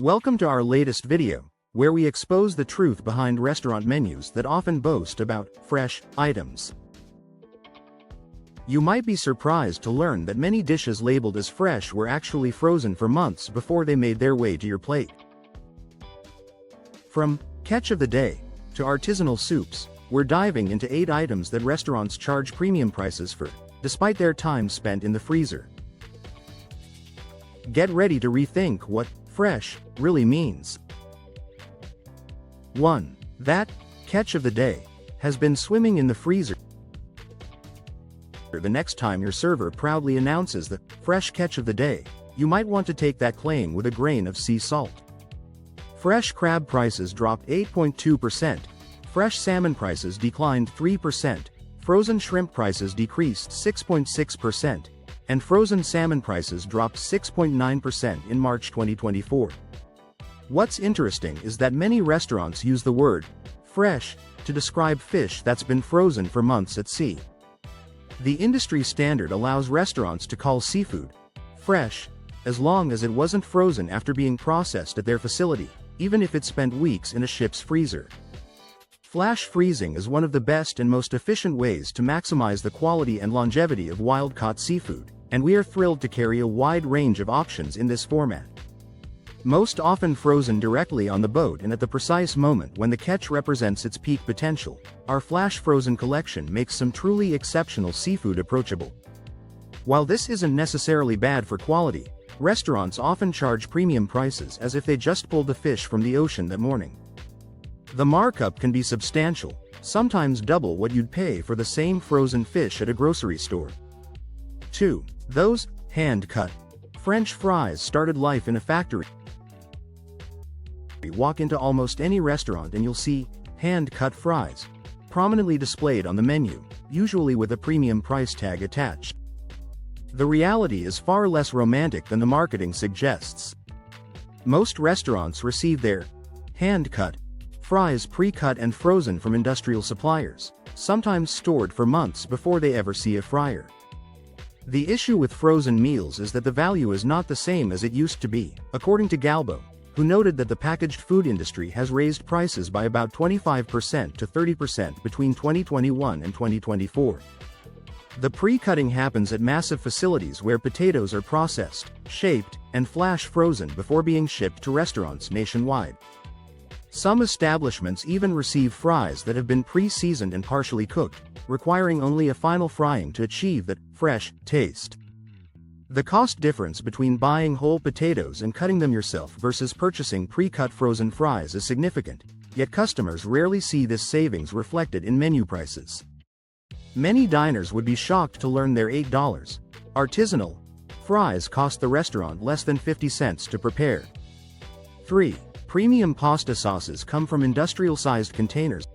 Welcome to our latest video, where we expose the truth behind restaurant menus that often boast about fresh items. You might be surprised to learn that many dishes labeled as fresh were actually frozen for months before they made their way to your plate. From catch of the day to artisanal soups, we're diving into 8 items that restaurants charge premium prices for, despite their time spent in the freezer. Get ready to rethink what fresh really means. 1. That catch of the day has been swimming in the freezer. The next time your server proudly announces the fresh catch of the day, you might want to take that claim with a grain of sea salt. Fresh crab prices dropped 8.2%, fresh salmon prices declined 3%, frozen shrimp prices decreased 6.6%, and frozen salmon prices dropped 6.9% in March 2024. What's interesting is that many restaurants use the word fresh to describe fish that's been frozen for months at sea. The industry standard allows restaurants to call seafood fresh as long as it wasn't frozen after being processed at their facility, even if it spent weeks in a ship's freezer. Flash freezing is one of the best and most efficient ways to maximize the quality and longevity of wild-caught seafood, and we are thrilled to carry a wide range of options in this format. Most often frozen directly on the boat and at the precise moment when the catch represents its peak potential, our flash frozen collection makes some truly exceptional seafood approachable. While this isn't necessarily bad for quality, restaurants often charge premium prices as if they just pulled the fish from the ocean that morning. The markup can be substantial, sometimes double what you'd pay for the same frozen fish at a grocery store. 2. Those hand-cut French fries started life in a factory. Walk into almost any restaurant and you'll see hand-cut fries prominently displayed on the menu, usually with a premium price tag attached. The reality is far less romantic than the marketing suggests. Most restaurants receive their hand-cut fries pre-cut and frozen from industrial suppliers, sometimes stored for months before they ever see a fryer. The issue with frozen meals is that the value is not the same as it used to be, according to Galbo, who noted that the packaged food industry has raised prices by about 25% to 30% between 2021 and 2024. The pre-cutting happens at massive facilities where potatoes are processed, shaped, and flash frozen before being shipped to restaurants nationwide. Some establishments even receive fries that have been pre-seasoned and partially cooked, requiring only a final frying to achieve that fresh taste. The cost difference between buying whole potatoes and cutting them yourself versus purchasing pre-cut frozen fries is significant, yet customers rarely see this savings reflected in menu prices. Many diners would be shocked to learn their $8 artisanal fries cost the restaurant less than 50 cents to prepare. 3. Premium pasta sauces come from industrial-sized containers.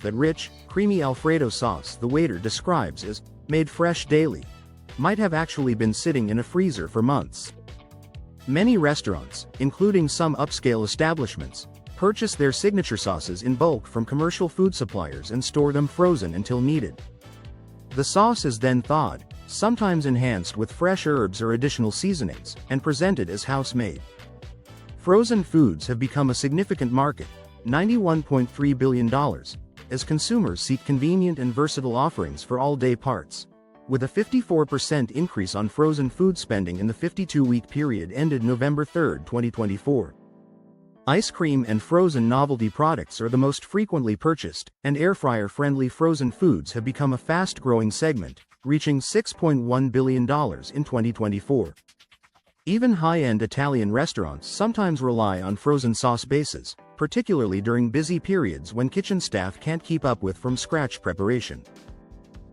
That rich, creamy Alfredo sauce the waiter describes as made fresh daily might have actually been sitting in a freezer for months. Many restaurants, including some upscale establishments, purchase their signature sauces in bulk from commercial food suppliers and store them frozen until needed. The sauce is then thawed, sometimes enhanced with fresh herbs or additional seasonings, and presented as house-made. Frozen foods have become a significant market, $91.3 billion, as consumers seek convenient and versatile offerings for all-day parts, with a 54% increase on frozen food spending in the 52-week period ended November 3, 2024. Ice cream and frozen novelty products are the most frequently purchased, and air-fryer-friendly frozen foods have become a fast-growing segment, reaching $6.1 billion in 2024. Even high-end Italian restaurants sometimes rely on frozen sauce bases, particularly during busy periods when kitchen staff can't keep up with from-scratch preparation.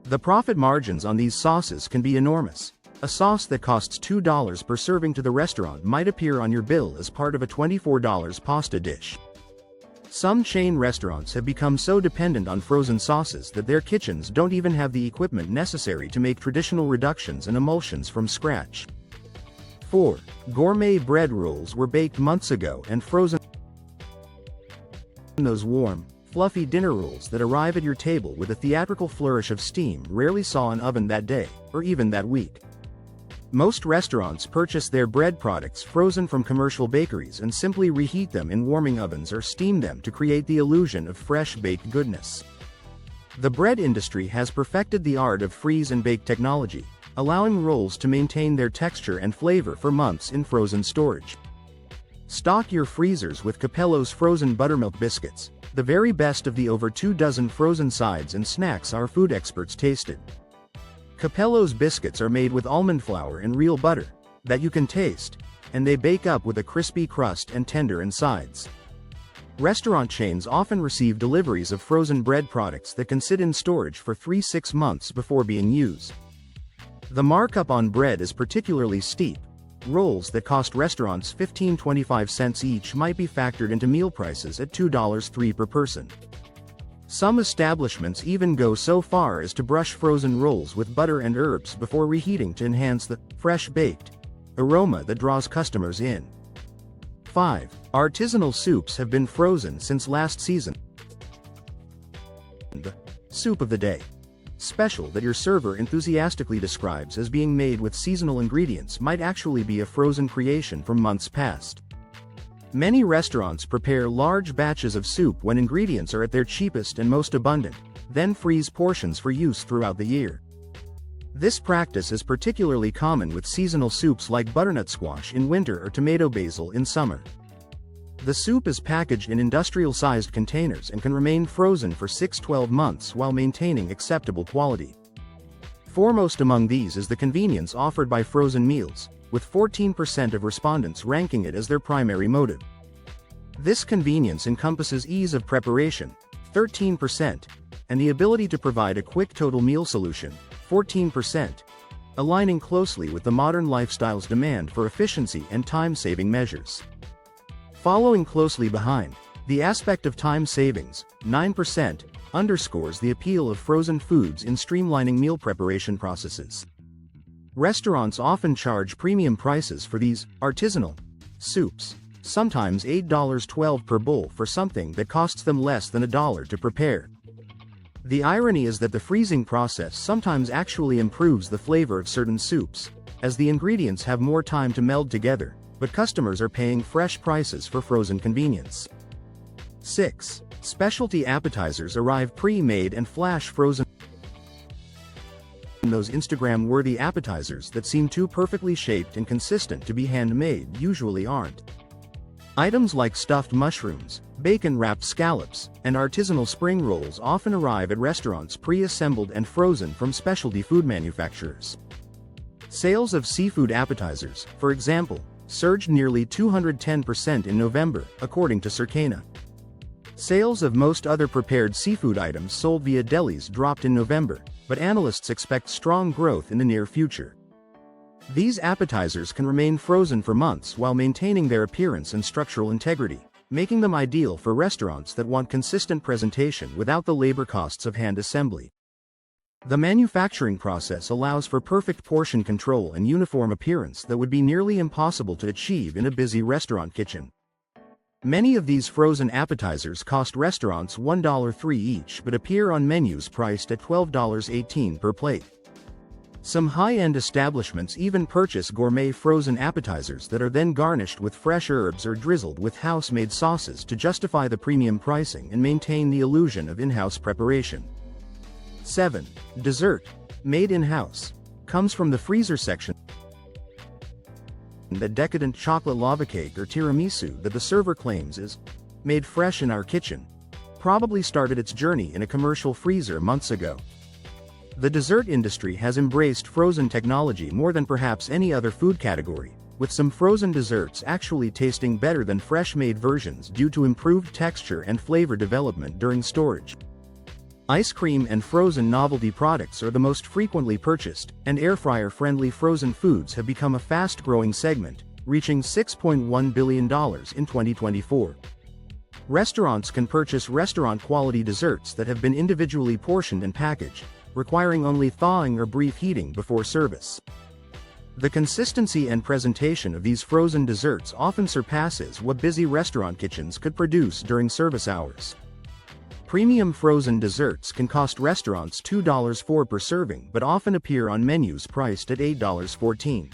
The profit margins on these sauces can be enormous. A sauce that costs $2 per serving to the restaurant might appear on your bill as part of a $24 pasta dish. Some chain restaurants have become so dependent on frozen sauces that their kitchens don't even have the equipment necessary to make traditional reductions and emulsions from scratch. 4. Gourmet bread rolls were baked months ago and frozen. Those warm, fluffy dinner rolls that arrive at your table with a theatrical flourish of steam rarely saw an oven that day, or even that week. Most restaurants purchase their bread products frozen from commercial bakeries and simply reheat them in warming ovens or steam them to create the illusion of fresh baked goodness. The bread industry has perfected the art of freeze and bake technology, allowing rolls to maintain their texture and flavor for months in frozen storage. Stock your freezers with Capello's frozen buttermilk biscuits, the very best of the over 24 frozen sides and snacks our food experts tasted. Capello's biscuits are made with almond flour and real butter that you can taste, and they bake up with a crispy crust and tender insides. Restaurant chains often receive deliveries of frozen bread products that can sit in storage for 3-6 months before being used. The markup on bread is particularly steep. Rolls that cost restaurants 15-25 cents each might be factored into meal prices at $2.03 per person. Some establishments even go so far as to brush frozen rolls with butter and herbs before reheating to enhance the fresh-baked aroma that draws customers in. 5. Artisanal soups have been frozen since last season. The soup of the day. Special that your server enthusiastically describes as being made with seasonal ingredients might actually be a frozen creation from months past. Many restaurants prepare large batches of soup when ingredients are at their cheapest and most abundant, then freeze portions for use throughout the year. This practice is particularly common with seasonal soups like butternut squash in winter or tomato basil in summer. The soup is packaged in industrial-sized containers and can remain frozen for 6-12 months while maintaining acceptable quality. Foremost among these is the convenience offered by frozen meals, with 14% of respondents ranking it as their primary motive. This convenience encompasses ease of preparation, 13%, and the ability to provide a quick total meal solution, 14%, aligning closely with the modern lifestyle's demand for efficiency and time-saving measures. Following closely behind, the aspect of time savings, 9%, underscores the appeal of frozen foods in streamlining meal preparation processes. Restaurants often charge premium prices for these artisanal soups, sometimes $8.12 per bowl for something that costs them less than $1 to prepare. The irony is that the freezing process sometimes actually improves the flavor of certain soups, as the ingredients have more time to meld together, but customers are paying fresh prices for frozen convenience. 6. Specialty appetizers arrive pre-made and flash frozen. Those Instagram-worthy appetizers that seem too perfectly shaped and consistent to be handmade usually aren't. Items like stuffed mushrooms, bacon-wrapped scallops, and artisanal spring rolls often arrive at restaurants pre-assembled and frozen from specialty food manufacturers. Sales of seafood appetizers, for example, surged nearly 210% in November, according to Circana. Sales of most other prepared seafood items sold via delis dropped in November, but analysts expect strong growth in the near future. These appetizers can remain frozen for months while maintaining their appearance and structural integrity, making them ideal for restaurants that want consistent presentation without the labor costs of hand assembly. The manufacturing process allows for perfect portion control and uniform appearance that would be nearly impossible to achieve in a busy restaurant kitchen. Many of these frozen appetizers cost restaurants $1.03 each but appear on menus priced at $12.18 per plate. Some high-end establishments even purchase gourmet frozen appetizers that are then garnished with fresh herbs or drizzled with house-made sauces to justify the premium pricing and maintain the illusion of in-house preparation. 7. Dessert, made in-house, comes from the freezer section. The decadent chocolate lava cake or tiramisu that the server claims is made fresh in our kitchen probably started its journey in a commercial freezer months ago. The dessert industry has embraced frozen technology more than perhaps any other food category, with some frozen desserts actually tasting better than fresh-made versions due to improved texture and flavor development during storage. Ice cream and frozen novelty products are the most frequently purchased, and air-fryer-friendly frozen foods have become a fast-growing segment, reaching $6.1 billion in 2024. Restaurants can purchase restaurant-quality desserts that have been individually portioned and packaged, requiring only thawing or brief heating before service. The consistency and presentation of these frozen desserts often surpasses what busy restaurant kitchens could produce during service hours. Premium frozen desserts can cost restaurants $2.04 per serving but often appear on menus priced at $8.14.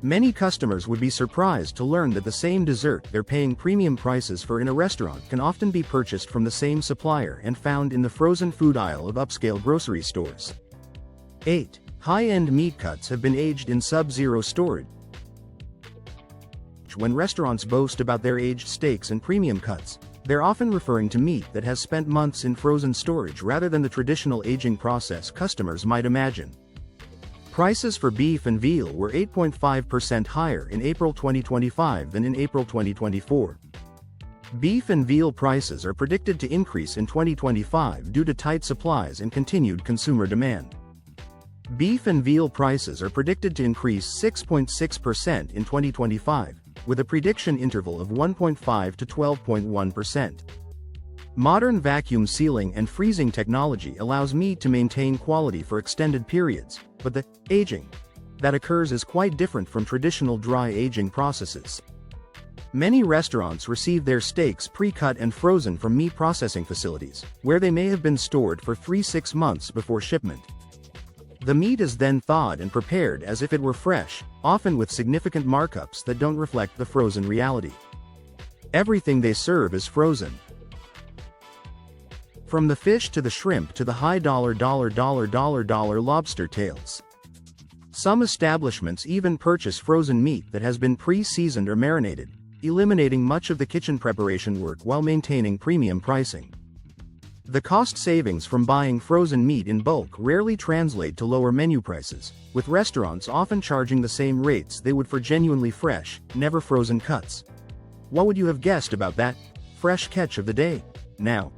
Many customers would be surprised to learn that the same dessert they're paying premium prices for in a restaurant can often be purchased from the same supplier and found in the frozen food aisle of upscale grocery stores. 8. High-end meat cuts have been aged in sub-zero storage. When restaurants boast about their aged steaks and premium cuts, they're often referring to meat that has spent months in frozen storage rather than the traditional aging process customers might imagine. Prices for beef and veal were 8.5% higher in April 2025 than in April 2024. Beef and veal prices are predicted to increase in 2025 due to tight supplies and continued consumer demand. Beef and veal prices are predicted to increase 6.6% in 2025, with a prediction interval of 1.5 to 12.1%. Modern vacuum sealing and freezing technology allows meat to maintain quality for extended periods, but the aging that occurs is quite different from traditional dry aging processes. Many restaurants receive their steaks pre-cut and frozen from meat processing facilities, where they may have been stored for 3-6 months before shipment. The meat is then thawed and prepared as if it were fresh, often with significant markups that don't reflect the frozen reality. Everything they serve is frozen. From the fish to the shrimp to the high dollar lobster tails. Some establishments even purchase frozen meat that has been pre-seasoned or marinated, eliminating much of the kitchen preparation work while maintaining premium pricing. The cost savings from buying frozen meat in bulk rarely translate to lower menu prices, with restaurants often charging the same rates they would for genuinely fresh, never frozen cuts. What would you have guessed about that fresh catch of the day? Now,